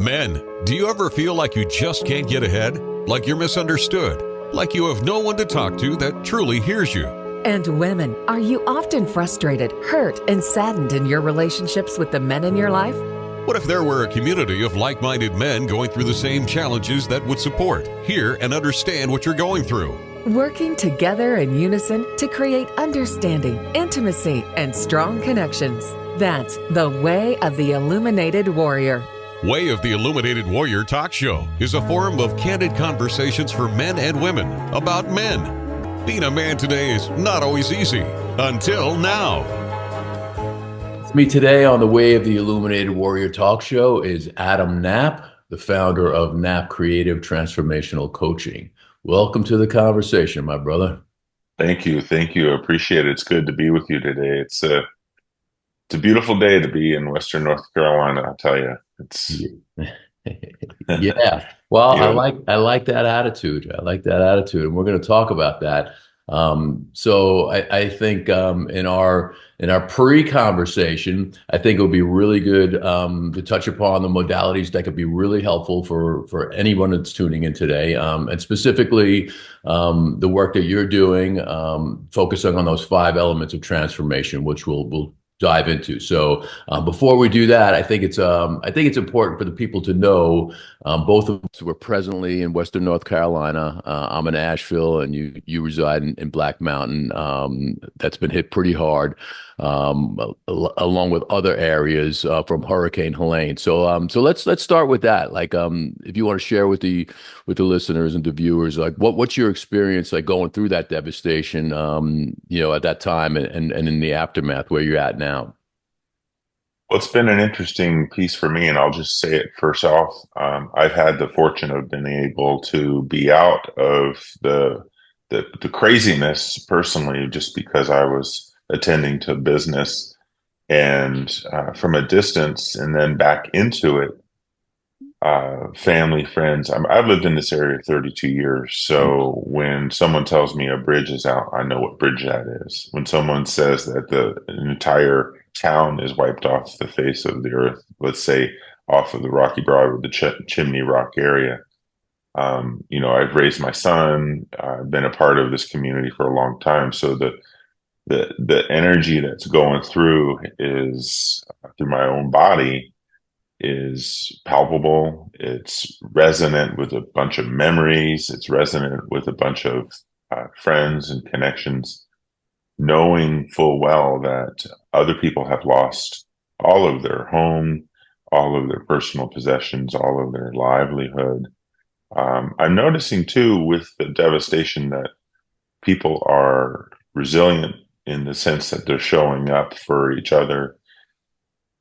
Men, do you ever feel like you just can't get ahead? Like you're misunderstood? Like you have no one to talk to that truly hears you? And women, are you often frustrated, hurt, and saddened in your relationships with the men in your life? What if there were a community of like-minded men going through the same challenges that would support, hear, and understand what you're going through? Working together in unison to create understanding, intimacy, and strong connections. That's the Way of the Illuminated Warrior. Way of the Illuminated Warrior Talk Show is a forum of candid conversations for men and women about men. Being a man today is not always easy. Until now. With me today on the Way of the Illuminated Warrior Talk Show is Adam Knapp, the founder of Knapp Creative Transformational Coaching. Welcome to the conversation, my brother. Thank you. Thank you. I appreciate it. It's good to be with you today. It's a beautiful day to be in Western North Carolina, I'll tell you. It's yeah. Well, yeah. I like that attitude. I like that attitude, and we're going to talk about that. So I think in our pre-conversation, I think it would be really good to touch upon the modalities that could be really helpful for anyone that's tuning in today, and specifically the work that you're doing, focusing on those 5 elements of transformation, which we'll dive into. So before we do that, I think it's important for the people to know both of us were presently in Western North Carolina. I'm in Asheville, and you reside in Black Mountain. That's been hit pretty hard, along with other areas from Hurricane Helene. So let's start with that. Like, if you want to share with the listeners and the viewers, like what's your experience like going through that devastation, at that time and in the aftermath where you're at now? Well, it's been an interesting piece for me, and I'll just say it first off. I've had the fortune of being able to be out of the craziness personally, just because I was attending to business and from a distance, and then back into it. Family, friends. I've lived in this area 32 years. So when someone tells me a bridge is out, I know what bridge that is. When someone says that an entire town is wiped off the face of the earth, let's say off of the Rocky Broad or the Chimney Rock area, I've raised my son. I've been a part of this community for a long time. So the energy that's going through my own body is palpable. It's resonant with a bunch of memories. It's resonant with a bunch of friends and connections, knowing full well that other people have lost all of their home, all of their personal possessions, all of their livelihood. I'm noticing too, with the devastation, that people are resilient in the sense that they're showing up for each other.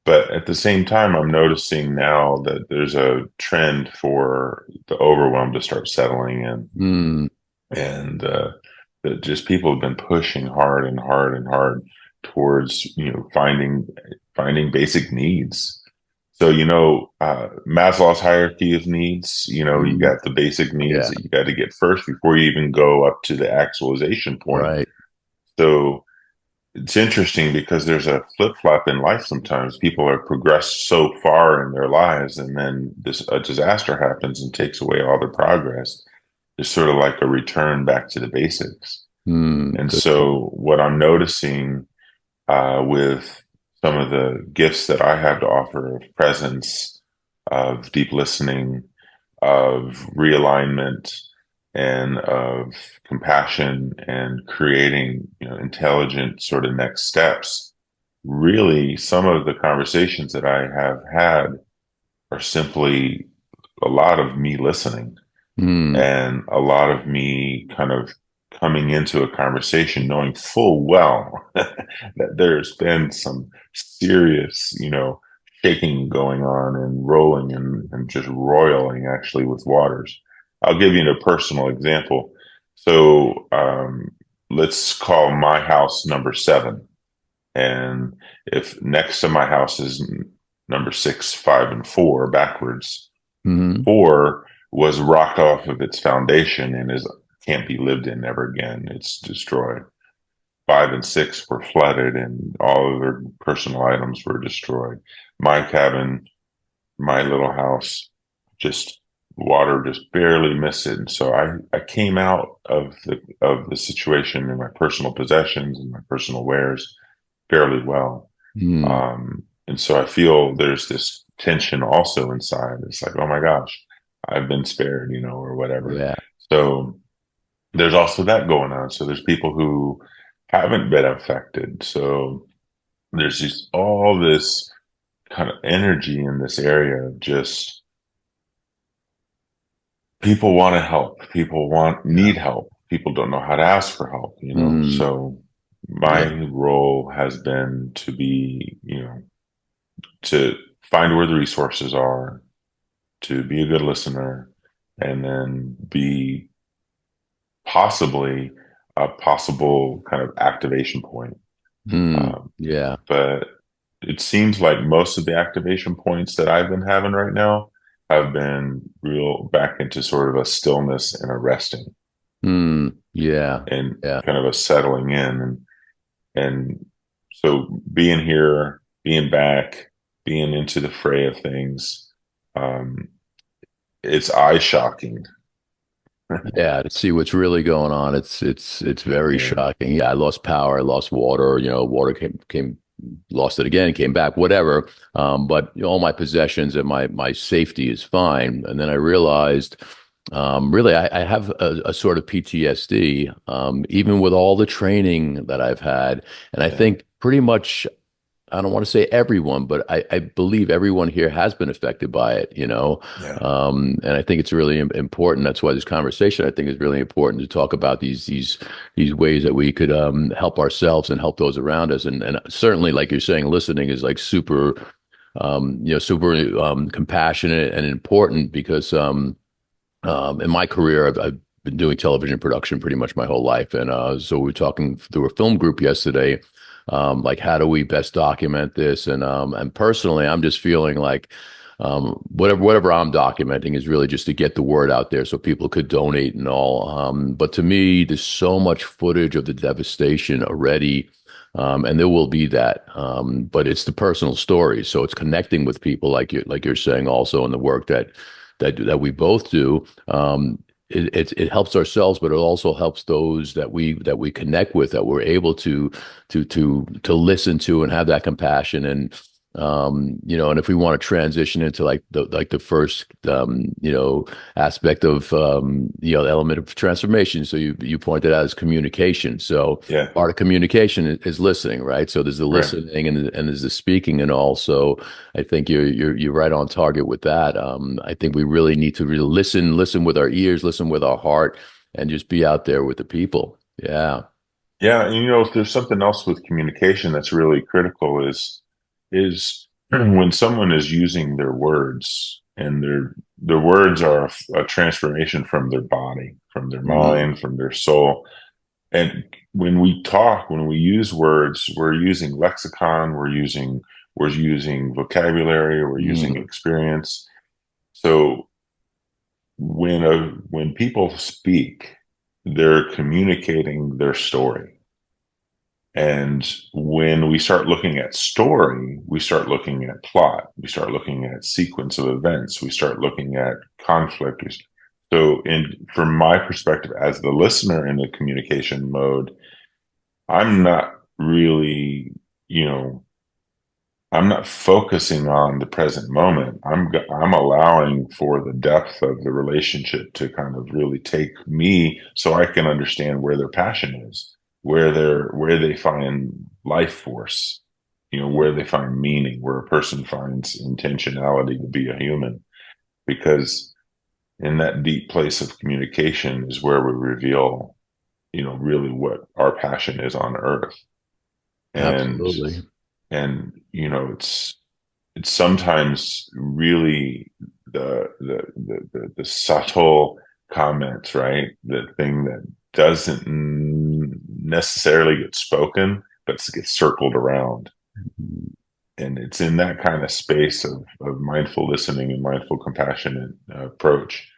But at the same time, I'm noticing now that there's a trend for the overwhelm to start settling in. And that just people have been pushing hard and hard and hard towards, finding basic needs. So, Maslow's hierarchy of needs, you got the basic needs that you got to get first before you even go up to the actualization point. Right. So it's interesting because there's a flip-flop in life sometimes. People have progressed so far in their lives, and then a disaster happens and takes away all their progress. It's sort of like a return back to the basics. And so what I'm noticing with some of the gifts that I have to offer of presence, of deep listening, of realignment, and of compassion, and creating, intelligent sort of next steps. Really, some of the conversations that I have had are simply a lot of me listening and a lot of me kind of coming into a conversation knowing full well that there's been some serious, shaking going on and rolling and just roiling actually with waters. I'll give you a personal example. So let's call my house number 7. And if next to my house is number 6, 5, and 4 backwards, 4 was rocked off of its foundation and can't be lived in ever again. It's destroyed. 5 and 6 were flooded and all of their personal items were destroyed. My cabin, my little house, just water just barely missed it. And so I came out of the situation in my personal possessions and my personal wares fairly well. Mm. And so I feel there's this tension also inside. It's like, oh my gosh, I've been spared, or whatever. Yeah. So there's also that going on. So there's people who haven't been affected. So there's just all this kind of energy in this area of just people want to help. People need help. People don't know how to ask for help, Mm. So my role has been to be, to find where the resources are, to be a good listener, and then be possibly a possible kind of activation point. Mm. Um, Yeah. but it seems like most of the activation points that I've been having right now have been real back into sort of a stillness and a resting Mm. Yeah. and Yeah. kind of a settling in. And so being here, being back, being into the fray of things, um, it's eye shocking. Yeah, to see what's really going on, it's very Yeah. shocking. Yeah, I lost power, I lost water. Water came, lost it again, came back, whatever. But all my possessions and my safety is fine. And then I realized, really, I have a sort of PTSD, even with all the training that I've had, and I Yeah. think pretty much. I don't want to say everyone, but I believe everyone here has been affected by it. Yeah. And I think it's really important. That's why this conversation, I think, is really important to talk about these ways that we could help ourselves and help those around us. And certainly, like you're saying, listening is like super, super compassionate and important because in my career, I've been doing television production pretty much my whole life, and so we were talking through a film group yesterday, like how do we best document this, and personally, I'm just feeling like whatever I'm documenting is really just to get the word out there so people could donate and all. But to me, there's so much footage of the devastation already. And there will be that, but it's the personal stories. So it's connecting with people, like you're saying, also in the work that we both do. It helps ourselves, but it also helps those that we connect with, that we're able to listen to and have that compassion. And and if we want to transition into like the first aspect of the element of transformation, so you pointed out, is communication. So Yeah. part of communication is listening, right? So there's the Right. listening and there's the speaking, and also I think you're right on target with that. I think we really need to really listen with our ears, listen with our heart, and just be out there with the people. Yeah. Yeah. And if there's something else with communication that's really critical is when someone is using their words and their words are a transformation from their body, from their Mm. mind, from their soul. And when we talk, when we use words, we're using lexicon, we're using vocabulary, we're using Mm. experience. So when people speak, they're communicating their story. And when we start looking at story, we start looking at plot, we start looking at sequence of events, we start looking at conflict. So, from my perspective, as the listener in the communication mode, I'm not really, I'm not focusing on the present moment. I'm allowing for the depth of the relationship to kind of really take me, so I can understand where their passion is, where they find life force, where they find meaning, where a person finds intentionality to be a human. Because in that deep place of communication is where we reveal, really what our passion is on earth. And Absolutely. it's sometimes really the subtle comments, right? The thing that doesn't necessarily get spoken, but gets circled around. And it's in that kind of space of mindful listening and mindful compassionate approach,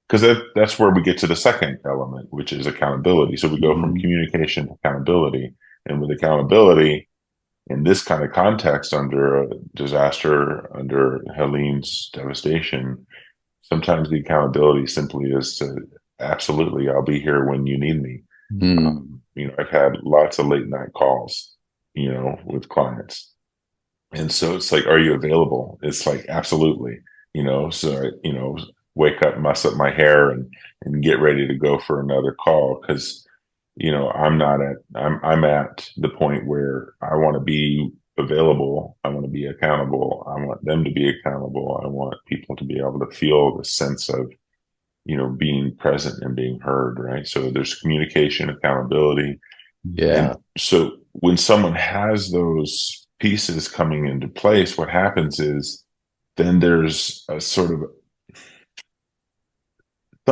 because that's where we get to the second element, which is accountability. So we go from Mhm. communication to accountability, and with accountability in this kind of context, under a disaster, under Helene's devastation, Sometimes the accountability simply is to absolutely, I'll be here when you need me. I've had lots of late night calls, with clients. And so it's like, are you available? It's like, absolutely, so wake up, muss up my hair and get ready to go for another call. Cause, I'm at the point where I want to be available. I want to be accountable. I want them to be accountable. I want people to be able to feel the sense of, being present and being heard. Right. So there's communication, accountability. Yeah. And so when someone has those pieces coming into place, what happens is then there's some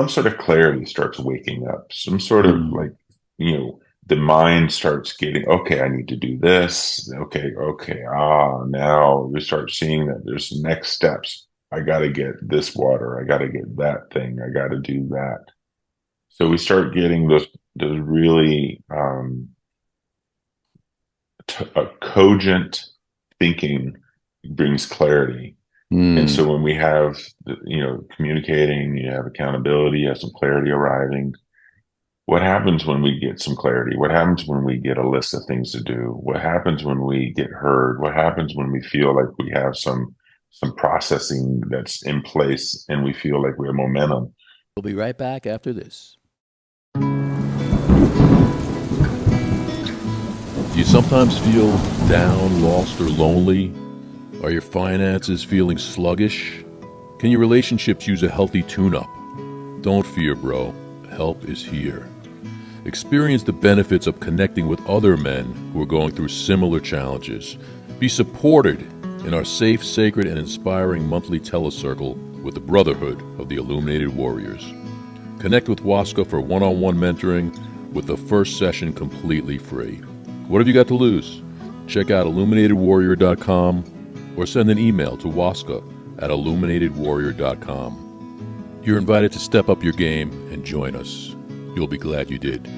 sort of clarity starts waking up, some sort of like, the mind starts getting, okay, I need to do this. Okay. Now we start seeing that there's next steps. I got to get this water. I got to get that thing. I got to do that. So we start getting those really, a cogent thinking brings clarity. And so when we have, communicating, you have accountability, you have some clarity arriving. What happens when we get some clarity? What happens when we get a list of things to do? What happens when we get heard? What happens when we feel like we have some processing that's in place and we feel like we have momentum? We'll be right back after this. Do you sometimes feel down, lost, or lonely? Are your finances feeling sluggish? Can your relationships use a healthy tune-up? Don't fear, bro. Help is here. Experience the benefits of connecting with other men who are going through similar challenges. Be supported in our safe, sacred, and inspiring monthly telecircle with the Brotherhood of the Illuminated Warriors. Connect with Waska for one-on-one mentoring with the first session completely free. What have you got to lose? Check out illuminatedwarrior.com or send an email to Waska at illuminatedwarrior.com. You're invited to step up your game and join us. You'll be glad you did.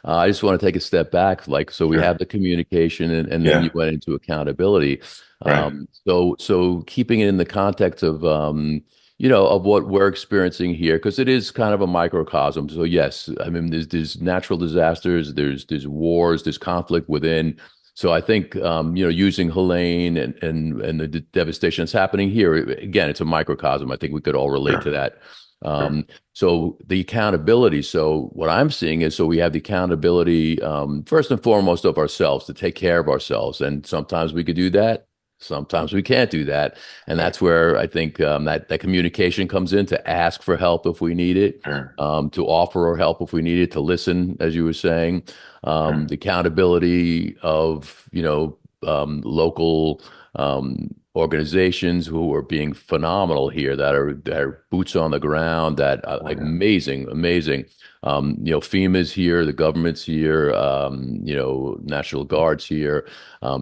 I just want to take a step back. So we have the communication and then you went into accountability. Right. So keeping it in the context of, of what we're experiencing here, because it is kind of a microcosm. So yes, I mean, there's natural disasters, there's wars, there's conflict within. So I think, using Helene and the devastation that's happening here, again, it's a microcosm. I think we could all relate to that. So the accountability. So what I'm seeing is, we have the accountability, first and foremost of ourselves, to take care of ourselves. And sometimes we could do that. Sometimes we can't do that. And that's where I think that communication comes in, to ask for help if we need it, to offer our help if we need it, to listen, as you were saying, the accountability of, local organizations who are being phenomenal here, that are boots on the ground, that amazing. FEMA's here, the government's here, National Guard's here.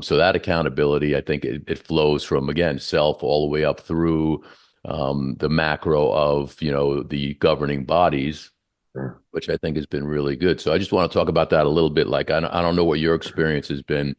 So that accountability, I think it flows from, again, self all the way up through the macro of, the governing bodies, which I think has been really good. So I just want to talk about that a little bit. I don't know what your experience has been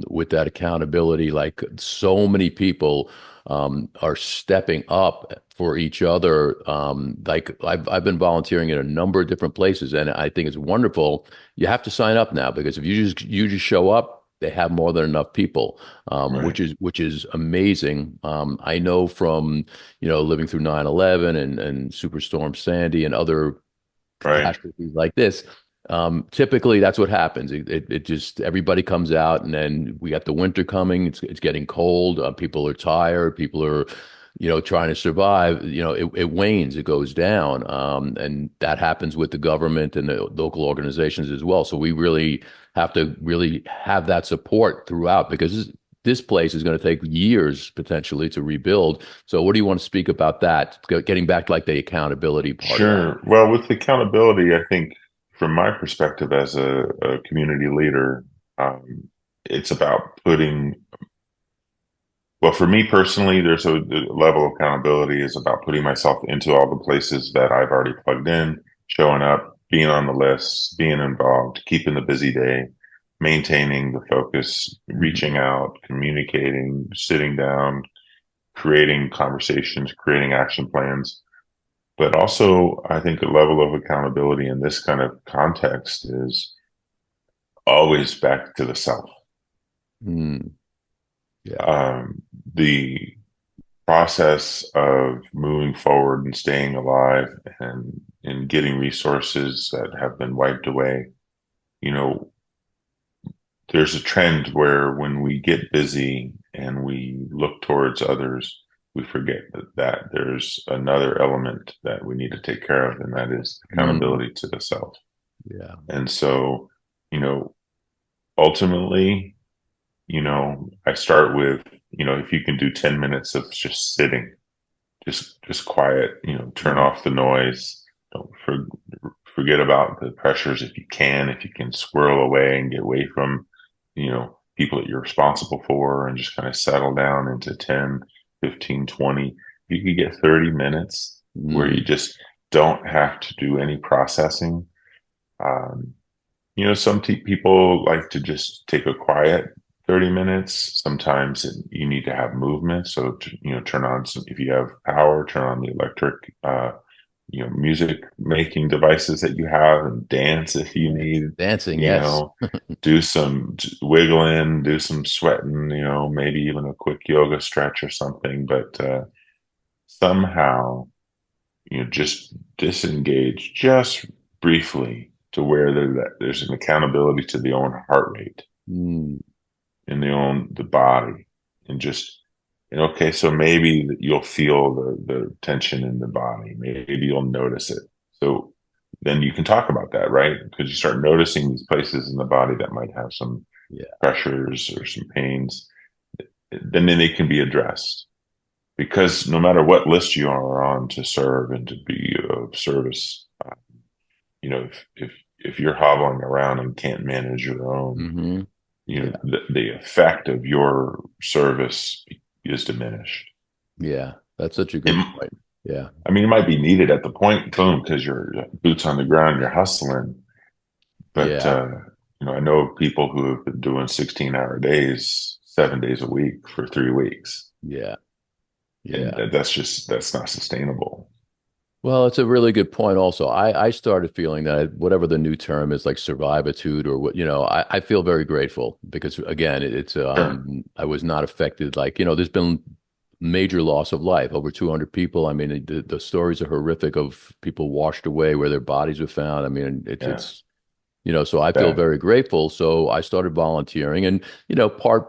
with that accountability. So many people are stepping up for each other. I've been volunteering in a number of different places, and I think it's wonderful. You have to sign up now, because if you just show up, they have more than enough people, which is amazing. I know from living through 9/11 and Superstorm Sandy and other catastrophes like this. Typically that's what happens. It just, everybody comes out, and then we got the winter coming. It's getting cold. People are tired. People are, trying to survive. It wanes, it goes down. And that happens with the government and the local organizations as well. So we really have to have that support throughout, because this place is going to take years potentially to rebuild. So what do you want to speak about that? Getting back to the accountability part. Sure. Well, with accountability, I think from my perspective as a community leader, it's about for me personally, there's a level of accountability is about putting myself into all the places that I've already plugged in, showing up, being on the list, being involved, keeping the busy day, maintaining the focus, reaching out, communicating, sitting down, creating conversations, creating action plans. But also, I think a level of accountability in this kind of context is always back to the self. Mm, yeah. The process of moving forward and staying alive and getting resources that have been wiped away, you know, there's a trend where when we get busy and we look towards others, we forget that there's another element that we need to take care of, and that is Mm, accountability to the self. yeah. And so, ultimately, I start with, if you can do 10 minutes of just sitting, just quiet, turn Mm, off the noise. Don't forget about the pressures if you can squirrel away and get away from, people that you're responsible for and just kind of settle down into 10, 15, 20. You could get 30 minutes where you mm, just don't have to do any processing. Um, some people like to just take a quiet 30 minutes. Sometimes you need to have movement. So, turn on some, if you have power, turn on the electric, music making devices that you have and dance if you yes. need, Dancing, you yes. know, do some wiggling, do some sweating, maybe even a quick yoga stretch or something. But somehow, just disengage just briefly to where there's an accountability to the own heart rate Mm, and the body, and just and okay, so maybe you'll feel the tension in the body, maybe you'll notice it. So then you can talk about that, right? Because you start noticing these places in the body that might have some yeah. pressures or some pains, then they can be addressed. Because no matter what list you are on to serve and to be of service, if you're hobbling around and can't manage your own, Hmm. Yeah. the effect of your service is diminished. Yeah. That's such a It, good point. Yeah. I mean, it might be needed at the point, boom, because you're boots on the ground, you're hustling. But Yeah. I know people who have been doing 16-hour days, 7 days a week for 3 weeks, Yeah. and Yeah. that's not sustainable. Well, it's a really good point also. I started feeling that whatever the new term is, like survivitude or what, I feel very grateful because again, it's Sure. I was not affected like, there's been major loss of life, over 200 people. I mean, the stories are horrific of people washed away where their bodies were found. I mean, Yeah. so I feel Bad. very grateful. So I started volunteering and,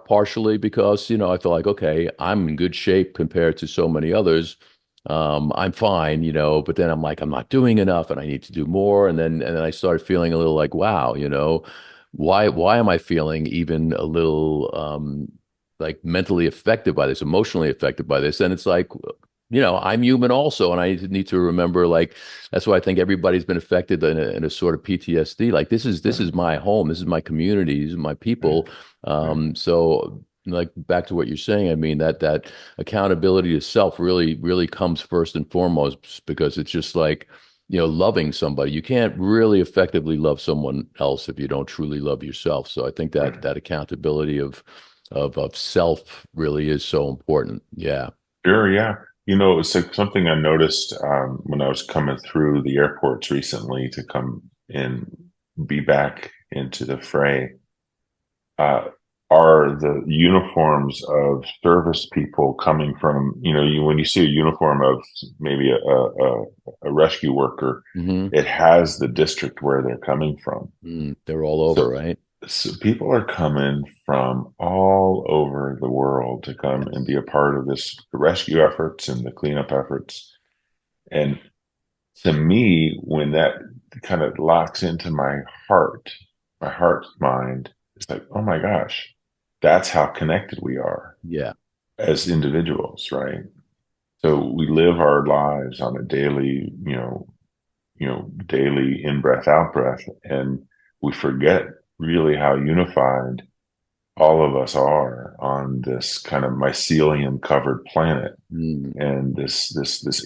partially because, I feel like, okay, I'm in good shape compared to so many others. I'm fine, but then I'm like, I'm not doing enough and I need to do more. And then I started feeling a little like, wow, why am I feeling even a little, like mentally affected by this, emotionally affected by this? And it's like, I'm human also. And I need to remember, like, that's why I think everybody's been affected in a sort of PTSD. Like this is Right. my home, this is my community, these are my Right. people. Right. So like back to what you're saying, I mean that accountability to self really, really comes first and foremost because it's just like, loving somebody. You can't really effectively love someone else if you don't truly love yourself. So I think that Right. that accountability of self really is so important. Yeah. Sure, yeah. It's like something I noticed when I was coming through the airports recently to come and be back into the fray. Uh, are the uniforms of service people coming from, when you see a uniform of maybe a rescue worker, Hmm. it has the district where they're coming from. They're all over, So right? So people are coming from all over the world to come and be Yes. a part of this rescue efforts and the cleanup efforts. And to me, when that kind of locks into my heart mind, it's like, oh my gosh, that's how connected we are Yeah. as individuals, right? So we live our lives on a daily, daily in breath, out breath, and we forget really how unified all of us are on this kind of mycelium covered planet, Mm. and this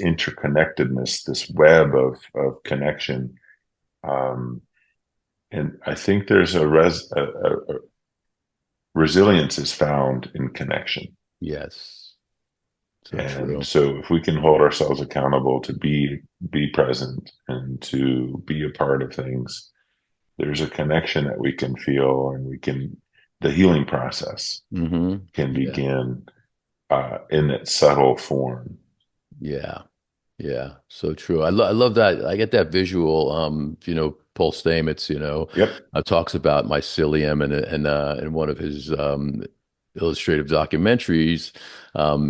interconnectedness, this web of connection. um, and I think there's a resilience is found in connection. Yes. So And true. so if we can hold ourselves accountable to be present and to be a part of things, there's a connection that we can feel, and we can the healing process can Yeah. begin in its subtle form. Yeah. Yeah, so true. I love that. I get that visual. Paul Stamets, Yep. talks about mycelium in one of his illustrative documentaries.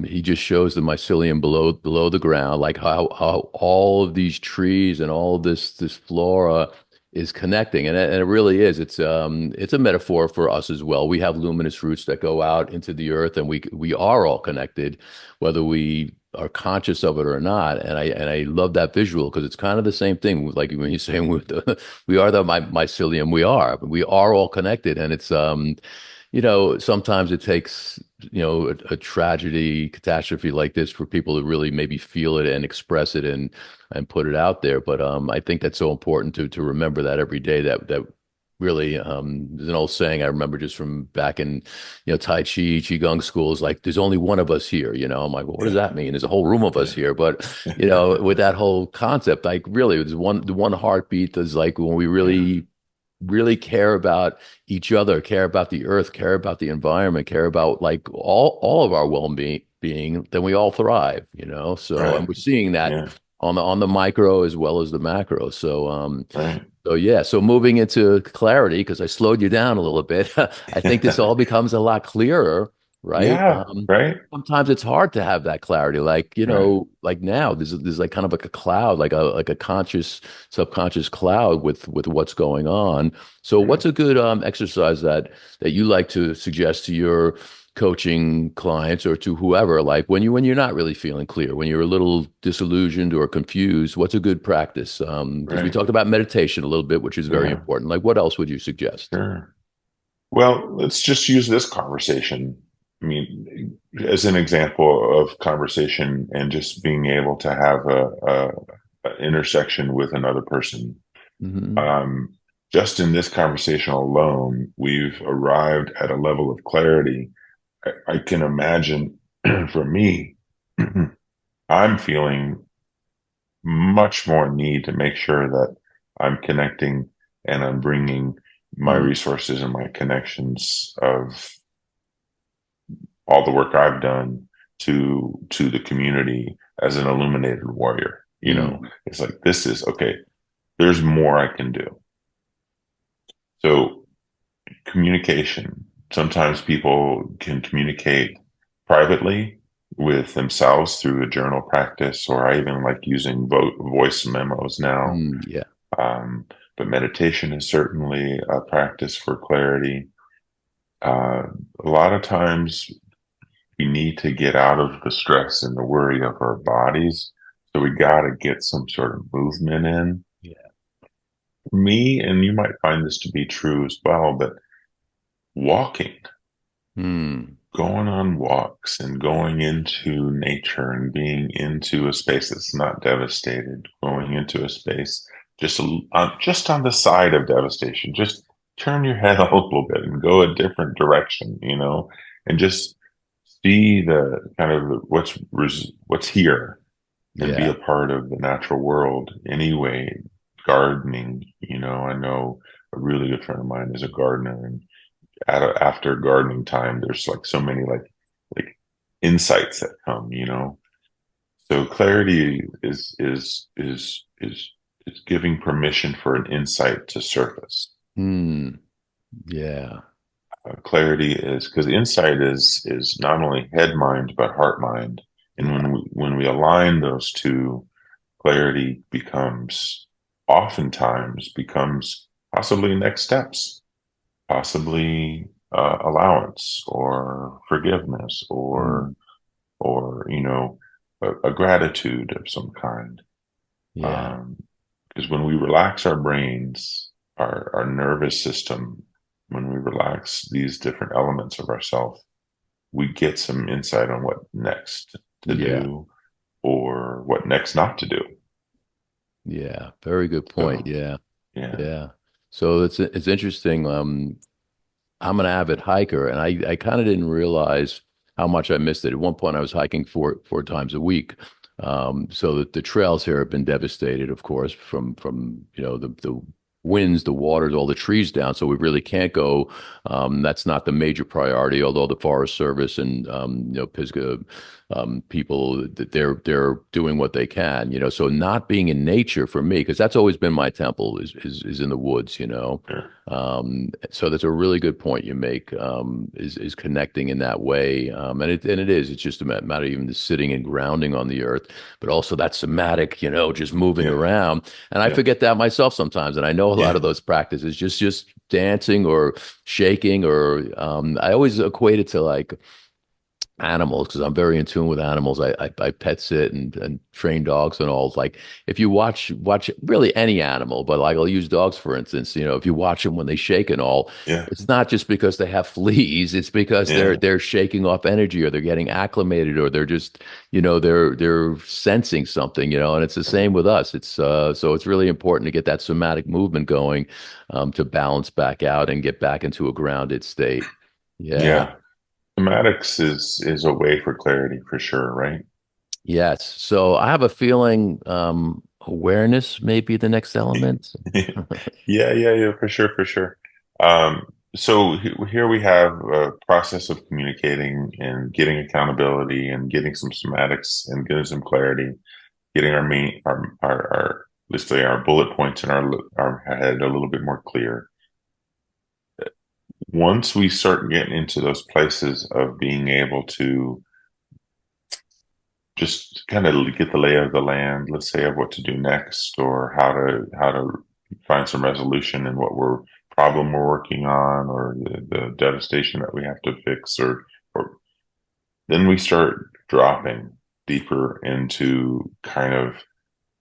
He just shows the mycelium below the ground, like how all of these trees and all of this flora is connecting, and it really is. It's a metaphor for us as well. We have luminous roots that go out into the earth, and we are all connected, whether we are conscious of it or not. And I love that visual because it's kind of the same thing. Like when you're saying we are the mycelium, we are all connected, and it's sometimes it takes a tragedy, catastrophe like this for people to really maybe feel it and express it and put it out there. But I think that's so important to remember that every day, that really, there's an old saying I remember just from back in, Tai Chi, Qigong schools, like there's only one of us here, I'm like, well, what does Yeah. that mean? There's a whole room of us Yeah. here. But, with that whole concept, like really, the one heartbeat is like when we Yeah. really care about each other, care about the earth, care about the environment, care about like all of our well-being, then we all thrive, So, and Right. we're seeing that Yeah. on the micro as well as the macro. So, Right. yeah, so moving into clarity, because I slowed you down a little bit, I think this all becomes a lot clearer, right? Yeah. Right. Sometimes it's hard to have that clarity, like Right. like now there's like kind of like a cloud, like a conscious, subconscious cloud with what's going on. So, Right. what's a good exercise that you like to suggest to your coaching clients or to whoever, like when you're not really feeling clear, when you're a little disillusioned or confused, what's a good practice? Because we Right. talked about meditation a little bit, which is very Yeah. important. Like, what else would you suggest? Sure. Well, let's just use this conversation. I mean, as an example of conversation and just being able to have a intersection with another person. Hmm. Um, just in this conversation alone, we've arrived at a level of clarity. I can imagine for me, I'm feeling much more need to make sure that I'm connecting and I'm bringing my Mm, resources and my connections of all the work I've done to the community as an illuminated warrior. mm, It's like this is okay. There's more I can do. So communication. Sometimes people can communicate privately with themselves through a journal practice, or I even like using voice memos now. yeah. Um, but meditation is certainly a practice for clarity. Uh, a lot of times we need to get out of the stress and the worry of our bodies. So we got to get some sort of movement in. Yeah. For me, and you might find this to be true as well, but walking, Mm, going on walks and going into nature and being into a space that's not devastated, going into a space just on the side of devastation, just turn your head a little bit and go a different direction, and just see the kind of what's here and be yeah. a part of the natural world anyway. Gardening, I know a really good friend of mine is a gardener, and after gardening time, there's like so many like insights that come. So clarity is giving permission for an insight to surface. Mm, yeah. Clarity is because insight is not only head mind but heart mind, and Yeah. when we align those two, clarity oftentimes becomes possibly next steps, possibly allowance or forgiveness Mm, or a gratitude of some kind. yeah. Um, because when we relax our brains, our nervous system, when we relax these different elements of ourself, we get some insight on what next to Yeah. do or what next not to do. Yeah. Very good point. So Yeah. yeah, Yeah. So it's interesting. I'm an avid hiker, and I kind of didn't realize how much I missed it. At one point, I was hiking four times a week. So that the trails here have been devastated, of course, from the winds, the waters, all the trees down. So we really can't go. That's not the major priority, although the Forest Service and Pisgah people, they're doing what they can. So not being in nature for me, because that's always been my temple, is in the woods. Sure. So that's a really good point you make. Is connecting in that way, and it is. It's just a matter of even just sitting and grounding on the earth, but also that somatic, just moving Yeah. around. And I Yeah. forget that myself sometimes. And I know a lot Yeah. of those practices, just dancing or shaking, or I always equate it to like animals, because I'm very in tune with animals. I pet sit and train dogs and all. Like if you watch really any animal, but like I'll use dogs for instance. If you watch them when they shake and all, Yeah. it's not just because they have fleas. It's because Yeah. they're shaking off energy, or they're getting acclimated, or they're just they're sensing something. And it's the same with us. It's so it's really important to get that somatic movement going, to balance back out and get back into a grounded state. Yeah. Yeah. Thematics is a way for clarity for sure, right? Yes. So I have a feeling awareness may be the next element. Yeah, yeah, yeah, for sure, for sure. Um, so here we have a process of communicating and getting accountability and getting some somatics and getting some clarity, getting our main our let's say our bullet points in our head a little bit more clear. Once we start getting into those places of being able to just kind of get the lay of the land, let's say, of what to do next or how to find some resolution in what problem we're working on, or the devastation that we have to fix, or then we start dropping deeper into kind of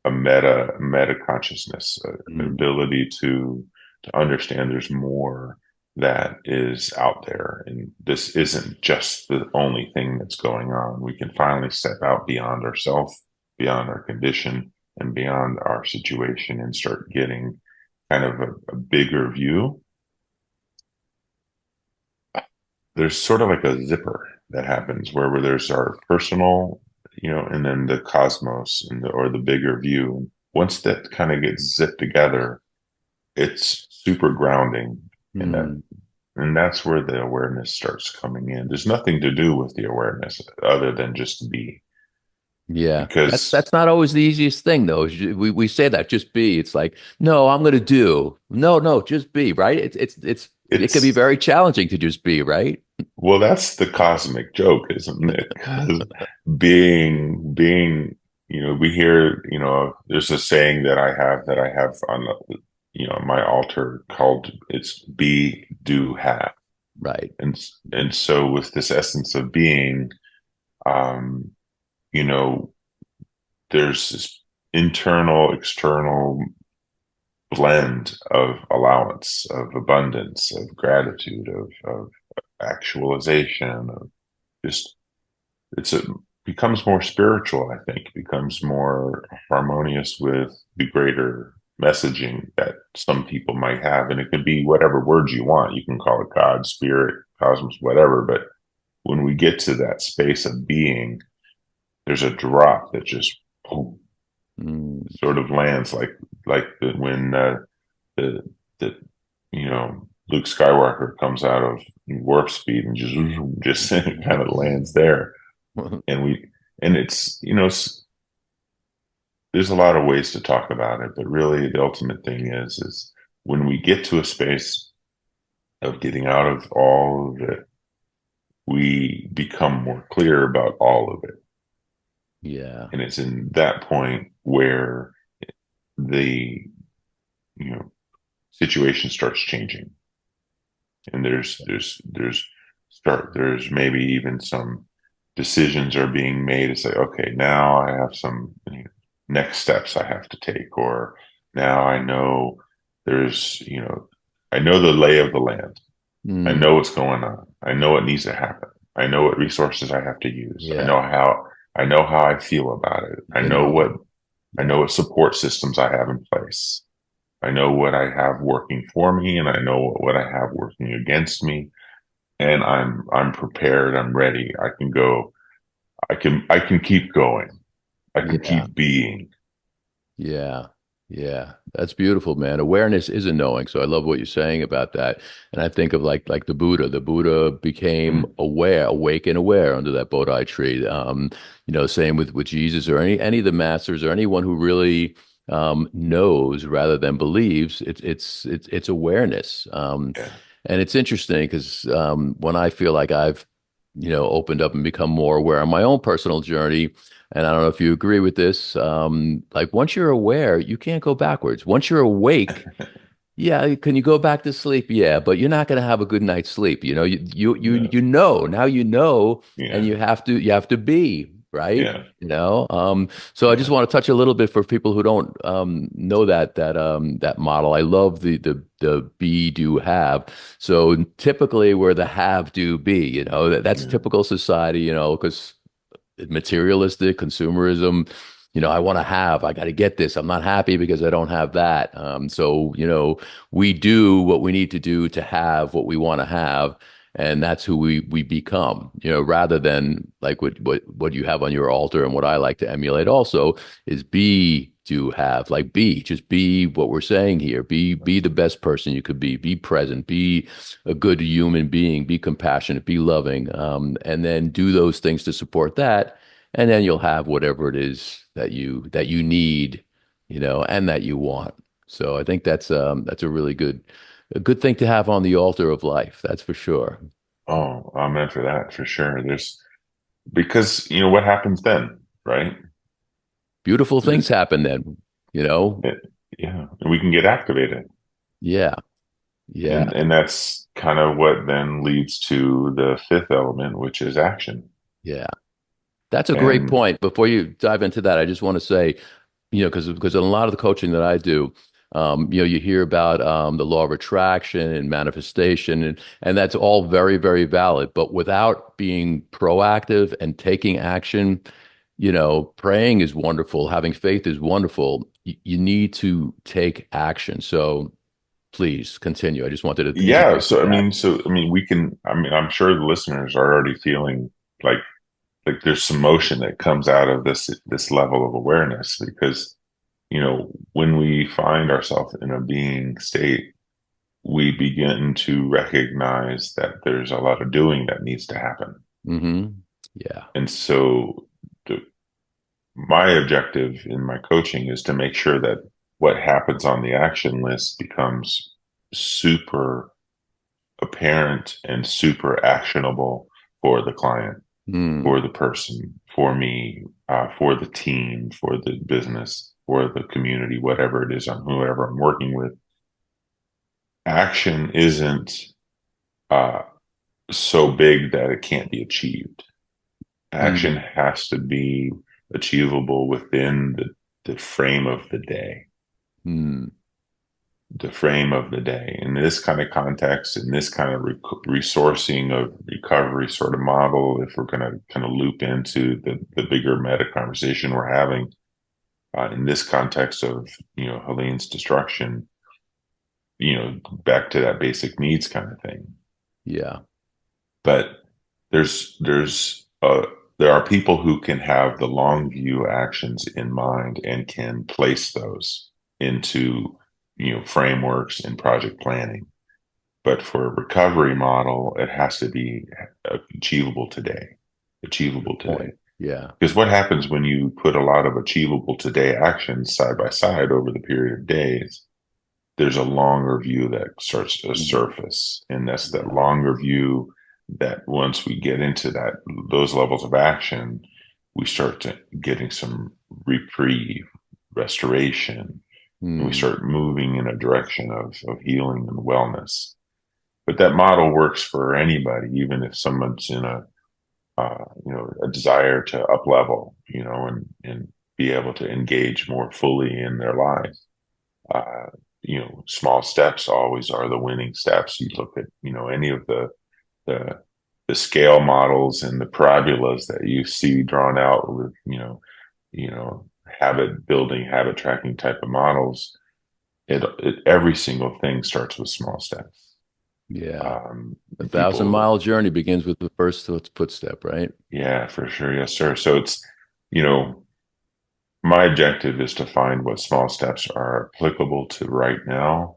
a meta consciousness, an Mm, ability to understand there's more that is out there, and this isn't just the only thing that's going on. We can finally step out beyond ourselves, beyond our condition, and beyond our situation, and start getting kind of a bigger view. There's sort of like a zipper that happens where there's our personal, and then the cosmos or the bigger view. Once that kind of gets zipped together, it's super grounding, and mm. that's where the awareness starts coming in. There's nothing to do with the awareness other than just to be, Yeah. because That's not always the easiest thing though. We say that, just be. It's like, no, I'm gonna do. No, no, just be, right? It can be it's very challenging to just be, right? well, that's the cosmic joke, isn't it? Because being, we hear, there's a saying that I have on, my altar called it's be, do, have. Right. And so with this essence of being, um, you know, there's this internal, external blend of allowance, of abundance, of gratitude, of actualization, of just it becomes more spiritual, I think, becomes more harmonious with the greater messaging that some people might have. And it could be whatever words you want. You can call it God, spirit, cosmos, whatever. But when we get to that space of being, there's a drop that just boom, Mm. sort of lands when the the Luke Skywalker comes out of warp speed and just kind of lands there. And it's there's a lot of ways to talk about it, but really the ultimate thing is when we get to a space of getting out of all of it, we become more clear about all of it. Yeah. And it's in that point where the situation starts changing, and there's maybe even some decisions are being made to say, okay, now I have some next steps I have to take, or now I know there's, I know the lay of the land. I Mm. know what's going on. I know what needs to happen. I know what resources I have to use. Yeah. I know how I feel about it. Yeah. I know what support systems I have in place. I know what I have working for me, and I know what I have working against me. and I'm prepared. I'm ready. I can go. I can keep going. I can Yeah. keep being. Yeah. Yeah. That's beautiful, man. Awareness is a knowing. So I love what you're saying about that. And I think of like the Buddha. The Buddha became Mm, aware, awake and aware under that Bodhi tree. Same with Jesus or any of the masters or anyone who really knows rather than believes. It's awareness. yeah. And it's interesting because when I feel like I've opened up and become more aware on my own personal journey. And I don't know if you agree with this. Like once you're aware, you can't go backwards. Once you're awake, yeah, can you go back to sleep? Yeah, but you're not going to have a good night's sleep. No. Now you know, and Yeah. you have to be right. Yeah. So I just Yeah. want to touch a little bit for people who don't know that model. I love the be do have. So typically we're the have do be. That's Yeah. typical society. Because materialistic consumerism. I want to have, I got to get this. I'm not happy because I don't have that. So we do what we need to do to have what we want to have. And that's who we become, rather than like what you have on your altar. And what I like to emulate also is be, do, have, like just be what we're saying here. Be the best person you could be present, be a good human being, be compassionate, be loving, and then do those things to support that, and then you'll have whatever it is that you need, and that you want. So I think that's a good thing to have on the altar of life. That's for sure. Oh, I'm in for that for sure. There's because what happens then, right? Beautiful Th- things happen then, you know. Yeah, we can get activated, Yeah, yeah, and that's kind of what then leads to the fifth element, which is action. yeah. That's a great And point. Before you dive into that, I just want to say, because in a lot of the coaching that I do, you hear about the law of attraction and manifestation, and that's all very, very valid. But without being proactive and taking action, praying is wonderful, having faith is wonderful. You need to take action. So please continue. I just wanted to yeah, integrate so I that. mean, we can. I mean, I'm sure the listeners are already feeling like there's some motion that comes out of this level of awareness because when we find ourselves in a being state, we begin to recognize that there's a lot of doing that needs to happen. Yeah. And so the, my objective in my coaching is to make sure that what happens on the action list becomes super apparent and super actionable for the client, Mm. for the person, for me, for the team, for the business, for the community, whatever it is, on whoever I'm working with. Action isn't uh, so big that it can't be achieved. Action Mm. has to be achievable within the frame of the day. Mm. The frame of the day. In this kind of context, in this kind of resourcing of recovery sort of model, if we're going to kind of loop into the bigger meta conversation we're having in this context of, Helene's destruction, back to that basic needs kind of thing. Yeah. But there are people who can have the long view actions in mind and can place those into frameworks and project planning. But for a recovery model, it has to be achievable today. Achievable Good today. point. Yeah. Because what happens when you put a lot of achievable today actions side by side over the period of days? There's a longer view that starts to Mm. surface. And that's that Yeah. longer view that once we get into those levels of action, we start to getting some reprieve, restoration, and we Mm. start moving in a direction of healing and wellness. But that model works for anybody, even if someone's in a desire to up level, and be able to engage more fully in their lives. Uh, Small steps always are the winning steps. You look at, any of the the scale models and the parabolas that you see drawn out with, habit building, habit tracking type of models. Every single thing starts with small steps. Yeah. A thousand People, mile journey begins with the first footstep, right? yeah, for sure. Yes, sir. So it's, you know, my objective is to find what small steps are applicable to right now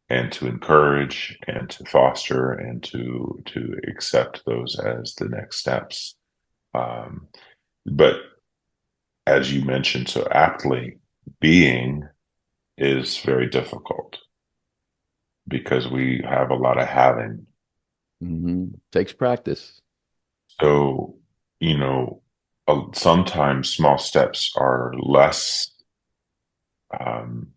and to encourage and to foster and to accept those as the next steps. Um, but as you mentioned so aptly, being is very difficult because we have a lot of having. Takes practice. So, you know, sometimes small steps are less, um,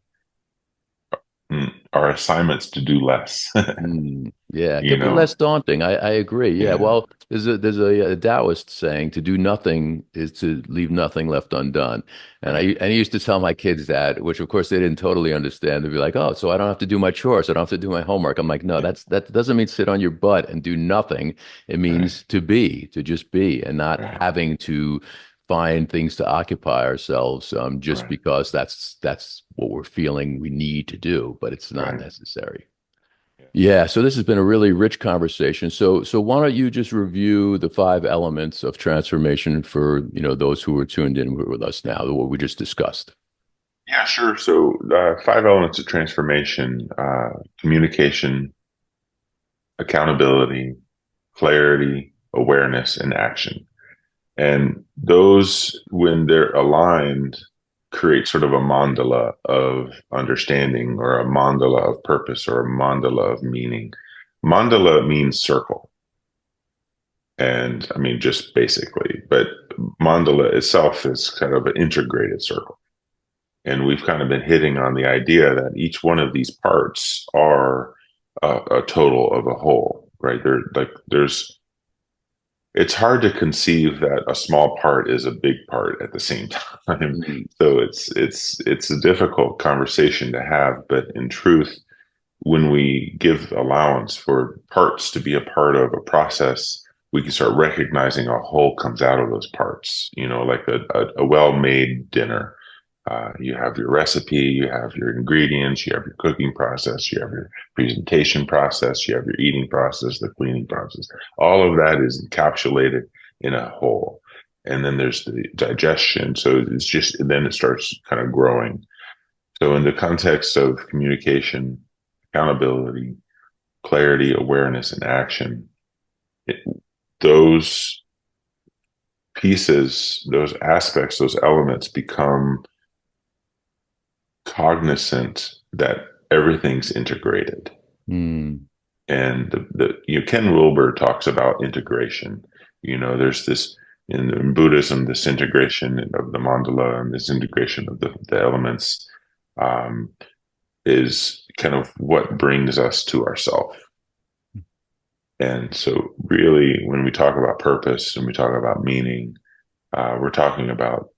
are assignments to do less, Yeah, it you can be less know? daunting. I agree. Yeah. Yeah, Well, there's a Taoist saying to do nothing is to leave nothing left undone. And right, I used to tell my kids that, which of course they didn't totally understand. They'd be like, "Oh, so I don't have to do my chores. I don't have to do my homework." I'm like, "No, yeah, that doesn't mean sit on your butt and do nothing. It right, means to be, to just be, and not right, having to find things to occupy ourselves just right, because that's what we're feeling we need to do, but it's not right. necessary." Yeah. Yeah, so this has been a really rich conversation. So why don't you just review the five elements of transformation for, those who are tuned in with us now, what we just discussed. Yeah, sure. So, five elements of transformation: communication, accountability, clarity, awareness, and action. And those, when they're aligned, create sort of a mandala of understanding or a mandala of purpose or a mandala of meaning. Mandala means circle. And I mean, just basically, but mandala itself is kind of an integrated circle. And we've kind of been hitting on the idea that each one of these parts are a total of a whole, right? There's it's hard to conceive that a small part is a big part at the same time. Mm, So it's a difficult conversation to have, but in truth, when we give allowance for parts to be a part of a process, we can start recognizing a whole comes out of those parts. You know, like a well-made dinner. You have your recipe, you have your ingredients, you have your cooking process, you have your presentation process, you have your eating process, the cleaning process. All of that is encapsulated in a whole. And then there's the digestion. So it's just, and then it starts kind of growing. So in the context of communication, accountability, clarity, awareness, and action, it, those pieces, those aspects, those elements become cognizant that everything's integrated. mm, And Ken Wilber talks about integration. You know, there's this in Buddhism, this integration of the mandala and this integration of the elements um, is kind of what brings us to ourself. And so, really, when we talk about purpose and we talk about meaning, we're talking about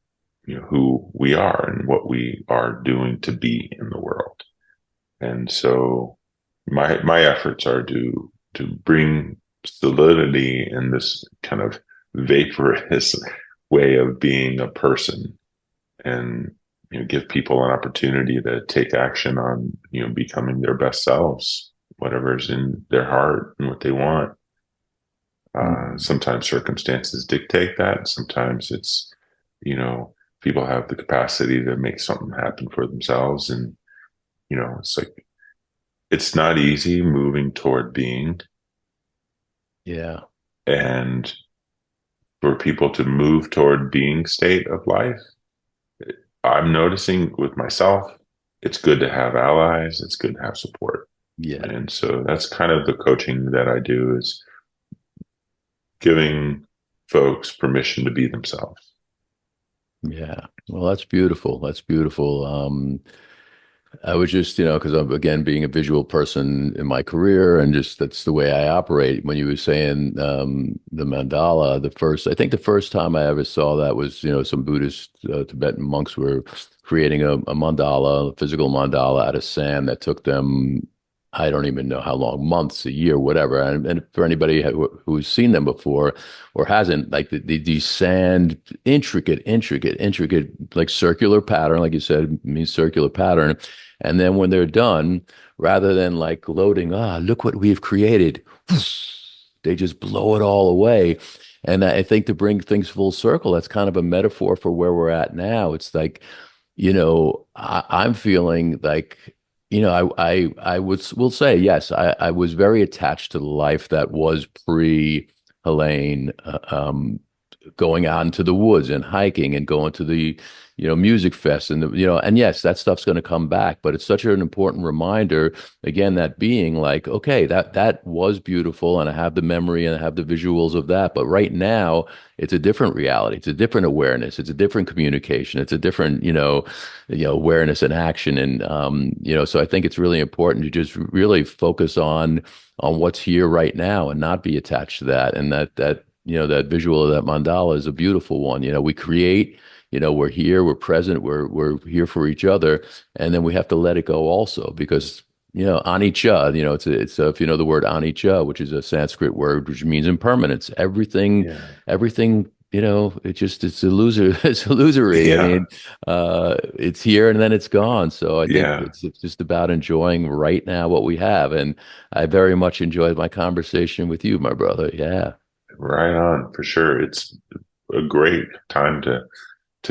who we are and what we are doing to be in the world. And so my efforts are to bring solidity in this kind of vaporous way of being a person, and give people an opportunity to take action on becoming their best selves, whatever's in their heart and what they want. mm. Sometimes circumstances dictate that. Sometimes it's, people have the capacity to make something happen for themselves. And, it's like, it's not easy moving toward being. Yeah. And for people to move toward being state of life, I'm noticing with myself, it's good to have allies. It's good to have support. Yeah. And so that's kind of the coaching that I do, is giving folks permission to be themselves. Yeah. Well, that's beautiful. That's beautiful. I was just, because I'm again being a visual person in my career, and just that's the way I operate. When you were saying the mandala, I think the first time I ever saw that was, some Buddhist Tibetan monks were creating a mandala, a physical mandala out of sand that took them, I don't even know how long, months, a year, whatever. And for anybody who's seen them before or hasn't, like these sand, intricate, like circular pattern, like you said, means circular pattern. And then when they're done, rather than like gloating, look what we've created. They just blow it all away. And I think to bring things full circle, that's kind of a metaphor for where we're at now. It's like, I'm feeling like, I will say, yes, I was very attached to the life that was pre-Helene, going out into the woods and hiking and going to the, music fest and and yes, that stuff's going to come back, but it's such an important reminder, again, that being like, okay, that was beautiful and I have the memory and I have the visuals of that, but right now it's a different reality, it's a different awareness, it's a different communication, it's a different, awareness and action. And, so I think it's really important to just really focus on what's here right now and not be attached to that. And that visual of that mandala is a beautiful one. We create, we're here, we're present, we're here for each other. And then we have to let it go also because, anicca, it's if you know the word anicca, which is a Sanskrit word, which means impermanence. Everything, it's illusory. Yeah. I mean, it's here and then it's gone. So I think Yeah. it's just about enjoying right now what we have. And I very much enjoyed my conversation with you, my brother. Yeah. Right on, for sure. It's a great time to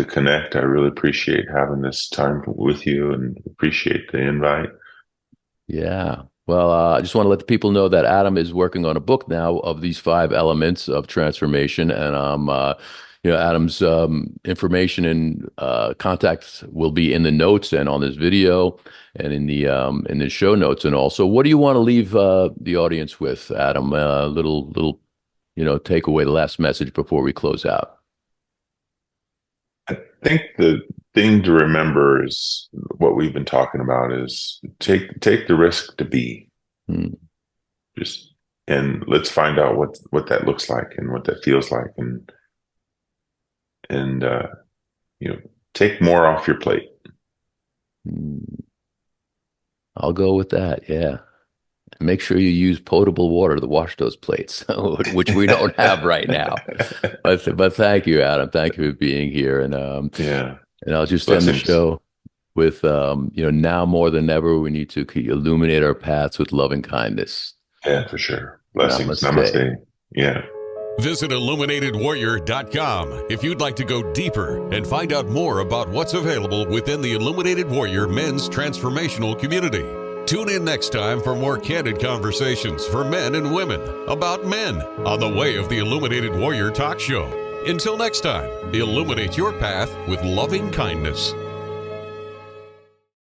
connect. I really appreciate having this time with you and appreciate the invite. Yeah. Well, I just want to let the people know that Adam is working on a book now of these 5 elements of transformation, and Adam's information and contacts will be in the notes and on this video and in the show notes. And also, what do you want to leave the audience with, Adam? Little take away, the last message before we close out. I think the thing to remember is what we've been talking about is take the risk to be. Just, and let's find out what that looks like and what that feels like, and take more off your plate. I'll go with that. Yeah. Make sure you use potable water to wash those plates, which we don't have right now. But thank you, Adam. Thank you for being here. And Yeah. and I'll just Blessings. end the show with now more than ever we need to illuminate our paths with loving kindness. Yeah, for sure. Blessings. Namaste. Namaste. Yeah. Visit illuminatedwarrior.com if you'd like to go deeper and find out more about what's available within the Illuminated Warrior Men's Transformational Community. Tune in next time for more candid conversations for men and women about men on the Way of the Illuminated Warrior Talk Show. Until next time, illuminate your path with loving kindness.